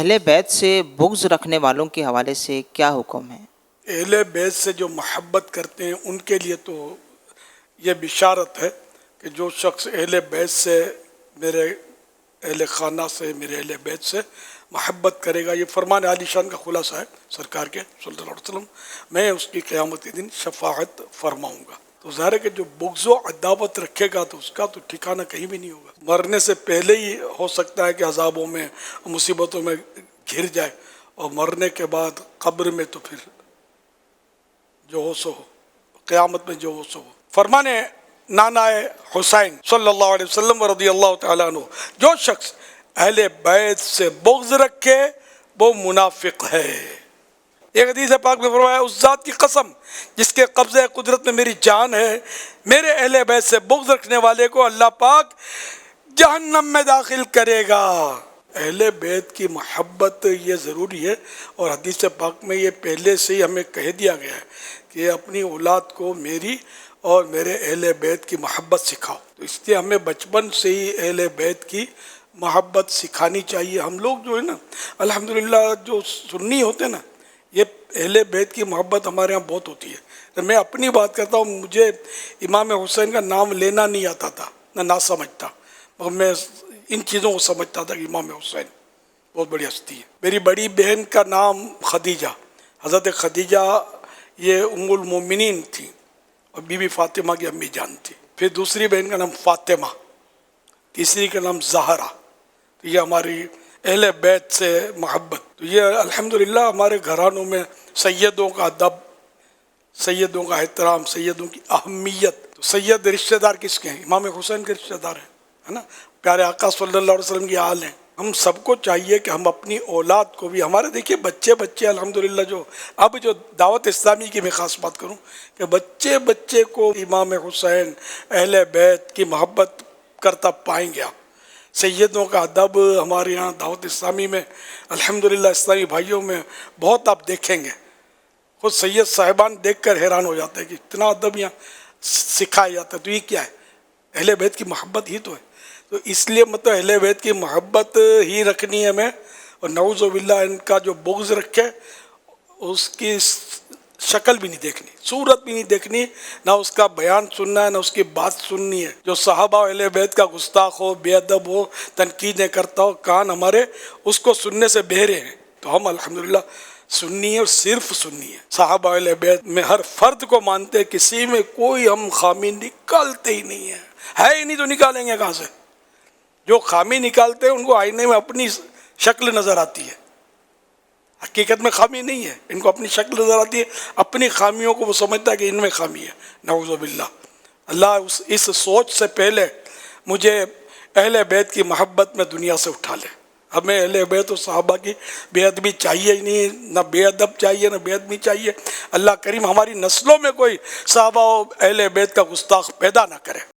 اہل بیت سے بغض رکھنے والوں کے حوالے سے کیا حکم ہے؟ اہل بیت سے جو محبت کرتے ہیں ان کے لیے تو یہ بشارت ہے کہ جو شخص اہل بیت سے، میرے اہل خانہ سے، میرے اہل بیت سے محبت کرے گا، یہ فرمان عالی شان کا خلاصہ ہے سرکار کے صلی اللہ علیہ وسلم، میں اس کی قیامت کے دن شفاعت فرماؤں گا۔ تو ظاہر ہے کہ جو بغض و عداوت رکھے گا تو اس کا تو ٹھکانہ کہیں بھی نہیں ہوگا، مرنے سے پہلے ہی ہو سکتا ہے کہ عذابوں میں، مصیبتوں میں گھر جائے، اور مرنے کے بعد قبر میں تو پھر جو ہو سو ہو، قیامت میں جو ہو سو ہو۔ فرمان نانا حسین صلی اللہ علیہ وسلم رضی اللہ تعالیٰ عنہ، جو شخص اہل بیت سے بغض رکھے وہ منافق ہے۔ ایک حدیث پاک میں فرمایا، اس ذات کی قسم جس کے قبضہ قدرت میں میری جان ہے، میرے اہل بیت سے بغض رکھنے والے کو اللہ پاک جہنم میں داخل کرے گا۔ اہل بیت کی محبت یہ ضروری ہے، اور حدیث پاک میں یہ پہلے سے ہی ہمیں کہہ دیا گیا ہے کہ اپنی اولاد کو میری اور میرے اہل بیت کی محبت سکھاؤ۔ تو اس لیے ہمیں بچپن سے ہی اہل بیت کی محبت سکھانی چاہیے۔ ہم لوگ جو ہے نا الحمدللہ جو سنی ہوتے ہیں نا، یہ اہل بیت کی محبت ہمارے ہاں بہت ہوتی ہے۔ میں اپنی بات کرتا ہوں، مجھے امام حسین کا نام لینا نہیں آتا تھا، نہ سمجھتا، مگر میں ان چیزوں کو سمجھتا تھا کہ امام حسین بہت بڑی ہستی ہے۔ میری بڑی بہن کا نام خدیجہ، حضرت خدیجہ یہ ام المومنین تھی، اور بی بی فاطمہ کی امی جان تھی۔ پھر دوسری بہن کا نام فاطمہ، تیسری کا نام زہرا۔ تو یہ ہماری اہل بیت سے محبت، تو یہ الحمدللہ ہمارے گھرانوں میں سیدوں کا ادب، سیدوں کا احترام، سیدوں کی اہمیت۔ تو سید رشتہ دار کس کے ہیں؟ امام حسین کے رشتہ دار ہیں، ہے نا، پیارے آقا صلی اللہ علیہ وسلم کی آل ہیں۔ ہم سب کو چاہیے کہ ہم اپنی اولاد کو بھی، ہمارے دیکھیے بچے الحمدللہ جو اب جو دعوت اسلامی کی میں خاص بات کروں کہ بچے کو امام حسین اہل بیت کی محبت کرتا پائیں گے آپ۔ سیدوں کا ادب ہمارے یہاں دعوت اسلامی میں الحمدللہ اسلامی بھائیوں میں بہت آپ دیکھیں گے، خود سید صاحبان دیکھ کر حیران ہو جاتے ہیں کہ اتنا ادب یہاں سکھایا جاتا ہے۔ تو یہ کیا ہے؟ اہل بیت کی محبت ہی تو ہے۔ تو اس لیے مطلب اہل بیت کی محبت ہی رکھنی ہے ہمیں، اور نعوذ باللہ ان کا جو بغض رکھے اس کی شکل بھی نہیں دیکھنی، صورت بھی نہیں دیکھنی، نہ اس کا بیان سننا ہے، نہ اس کی بات سننی ہے۔ جو صحابہ اہل بیت کا گستاخ ہو، بے ادب ہو، تنقیدیں کرتا ہو، کان ہمارے اس کو سننے سے بہرے ہیں۔ تو ہم الحمدللہ سننی ہے، اور صرف سننی ہے۔ صحابہ اہل بیت میں ہر فرد کو مانتے ہیں، کسی میں کوئی ہم خامی نکالتے ہی نہیں ہے ہی نہیں، تو نکالیں گے کہاں سے؟ جو خامی نکالتے ہیں ان کو آئینے میں اپنی شکل نظر آتی ہے، حقیقت میں خامی نہیں ہے، ان کو اپنی شکل نظر آتی ہے، اپنی خامیوں کو وہ سمجھتا ہے کہ ان میں خامی ہے۔ نعوذ باللہ، اللہ اس سوچ سے پہلے مجھے اہل بیت کی محبت میں دنیا سے اٹھا لے۔ ہمیں اہل بیت و صحابہ کی بے ادبی چاہیے ہی نہیں، نہ بے ادب چاہیے، نہ بے ادبی چاہیے۔ اللہ کریم ہماری نسلوں میں کوئی صحابہ و اہل بیت کا گستاخ پیدا نہ کرے۔